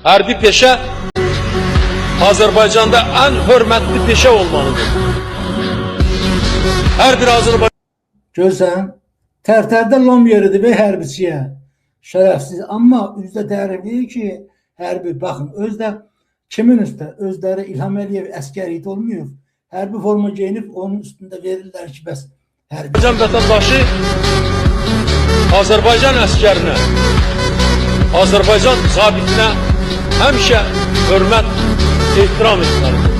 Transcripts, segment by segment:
Hərbi peşə Azərbaycanda ən hörmətli peşə olmalıdır. Hər bir Azərbaycan... Görsən, tərtərdə lom yeridir və hərbiçiyə. Şərəfsiz. Amma üzdə tərifləyir ki, hərbi, baxın, özdə kimin üstə? Özləri İlham Əliyev əskəriyyət olmuyor. Hərbi forma geyinib, onun üstündə verirlər ki, bəs hərbi. Azərbaycan vətəndaşı Azərbaycan əskərinə, Azərbaycan zabitinə həmişə hörmət, ehtiram etməlidir.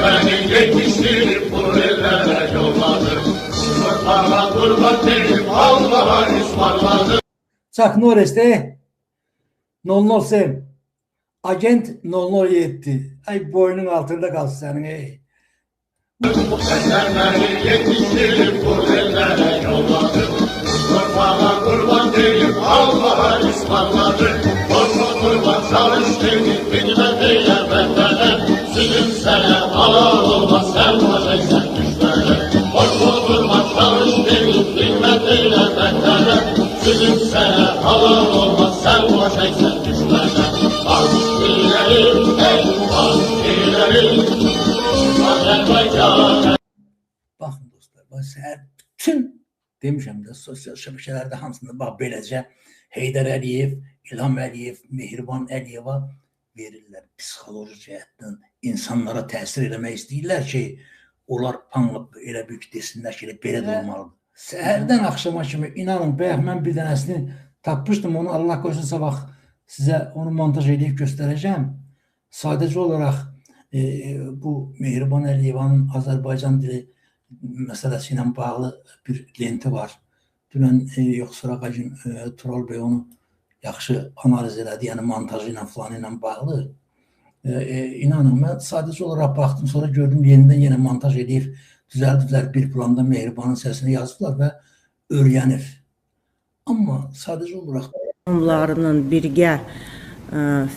Beni yetiştirip bu ellere yolladı. Kurtlara kurban deyip Allah'a ısmarladı. Chuck Norris'te 007 Agent 007. Ay boynun altında kalsın senin ey. Beni yetiştirip bu ellere yolladı. Kurtlara kurban deyip Allah'a ısmarladı. Korkma kurban çalıştığını bilmediğine bendene. Sizin sene halal olmaz sen vazgeçsen düşmene. Korkma kurban çalıştığını bilmediğine bendene. Sizin sene halal olmaz sen vazgeçsen düşmene. Ilerim, ilerim, Azerbaycan. Bakın dostlar, bu səhər bütün demişəm də sosial şəbəkələrdə hamısında bax beləcə Heydər Əliyev, İlham Əliyev, Mehriban Əliyeva verirlər psixoloji cəhətdən insanlara təsir eləmək istəyirlər ki, onlar anlıq elə büyük desinlər ki, belə də olmalıdır. Səhərdən axşama kimi inanın, bayaq mən bir dənəsini tapmışdım, onu Allah qoysun sabah sizə onu montaj edib göstərəcəm. Sadəcə olaraq bu Mehriban Əliyevanın Azərbaycan dili məsələsi ilə bağlı bir lenti var. Dünən yoxsura Qacın Tural Bey onu yaxşı analiz elədi, yəni montajı ilə falan ilə bağlı. İnanın, mən sadəcə olaraq baxdım, sonra gördüm yenidən yenə montaj edib, düzəldiblər bir planda Mehribanın səsini yazdılar və öyrənib. Amma sadəcə olaraq Onlarının birgə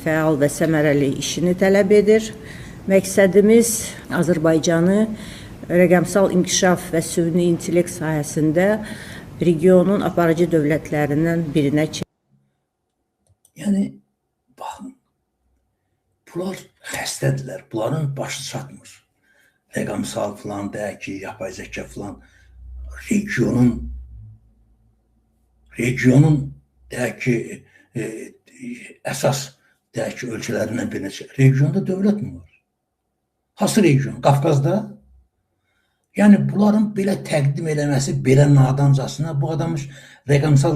fəal və səmərəli işini tələb edir. Məqsədimiz Azərbaycanı rəqəmsal inkişaf və süni intellekt sahəsində regionun aparıcı dövlətlərindən birinə çevirmək. Yəni, baxın, bunlar xəstədirlər, bunların başı çatmır. Rəqəmsal filan, deyək ki, yapay zəka filan, regionun deyək ki, əsas deyək ki, ölkələrindən birinə çevirmək. Regionda dövlət mi var? Hansı region? Qafqazda? Yəni, bunların belə təqdim eləməsi, belə nadancasına, bu adam rəqəmsal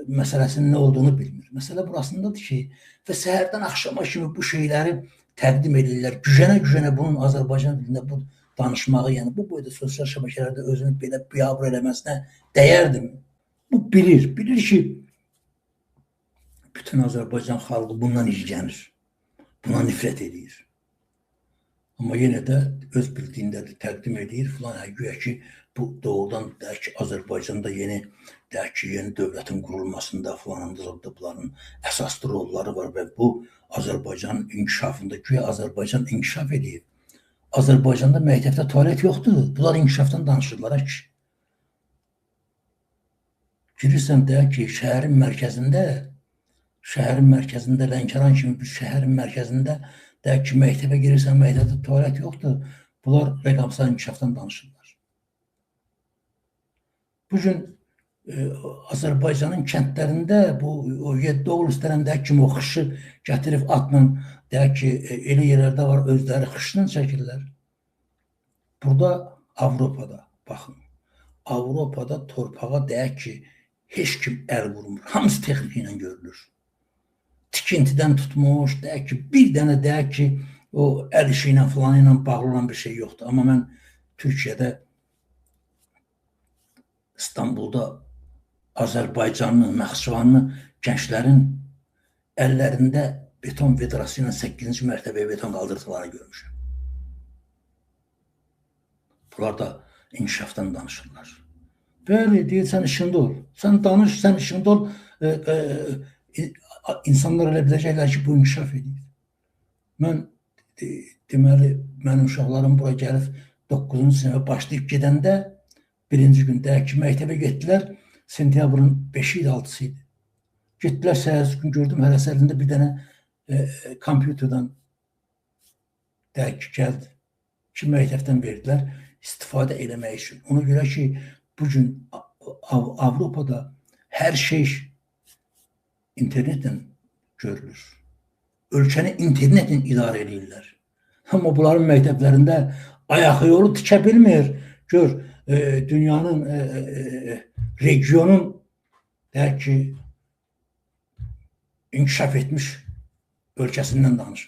məsələsinin nə olduğunu bilmir. Məsələ burasındadır ki, və səhərdən axşama kimi bu şeyləri təqdim edirlər. Gücənə bunun Azərbaycan dilində bu danışmağı, yəni bu boyda sosial şəbəkələrdə özünü belə biabır eləməsinə dəyərdim. Bu bilir ki, bütün Azərbaycan xalqı bundan izlənir, buna nifrət edir. Amma yenə də öz bildiyində təqdim edir filan, güya ki, bu doğrudan deyək ki, Azərbaycanda yeni dövlətin qurulmasında filan bunların əsaslı rolları var və bu Azərbaycanın inkişafında, güya Azərbaycan inkişaf edir. Azərbaycanda məktəbdə tualet yoxdur, bunlar inkişafdan danışırlar ki. Girirsən deyək ki, şəhərin mərkəzində Lənkəran kimi bir şəhərin mərkəzində deyək ki, məktəbə girirsən, məktəbdə tualet yoxdur. Bunlar rəqəmsal inkişafdan danışırlar. Bugün Azərbaycanın kəndlərində o 7 oğul istərən deyək ki, o xışı gətirib atla, deyək ki, elə yerlərdə var, özləri xışla çəkirlər. Burada Avropada, baxın, Avropada torpağa deyək ki, heç kim əl vurmur, hamısı texniki ilə görülür. Tikintidən tutmuş, deyək ki, bir dənə deyək ki, o əl işi ilə falan ilə bağlı olan bir şey yoxdur. Amma mən Türkiyədə, İstanbulda Azərbaycanlı, Naxçıvanlı gənclərin əllərində beton vedrası ilə 8-ci mərtəbəyə beton qaldırdıqlarını görmüşəm. Bunlar da inkişafdan danışırlar. Bəli, deyir, sən işində ol. Sən danış, sən işində ol. İnsanlar elə biləcəklər ki, bu inkişaf edir. Mən deməli, mənim uşaqlarım bura gəlib 9-cu sinifə başlayıb gedəndə birinci gündə ki, məktəbə getdilər, sentyabrın 5-i idi, 6-sı idi. Getdilər, səhərsi gün gördüm, hərəsəlində bir dənə kompüterdən dərki gəldi ki, məktəbdən verdilər istifadə eləmək üçün. Ona görə ki, bugün Avropada hər şey internetlə görülür. Ölkəni internetlə idarə edirlər. Amma bunların məktəblərində ayaq yolu tikə bilmir. Gör, dünyanın, regionun deyək ki, inkişaf etmiş ölkəsindən danış.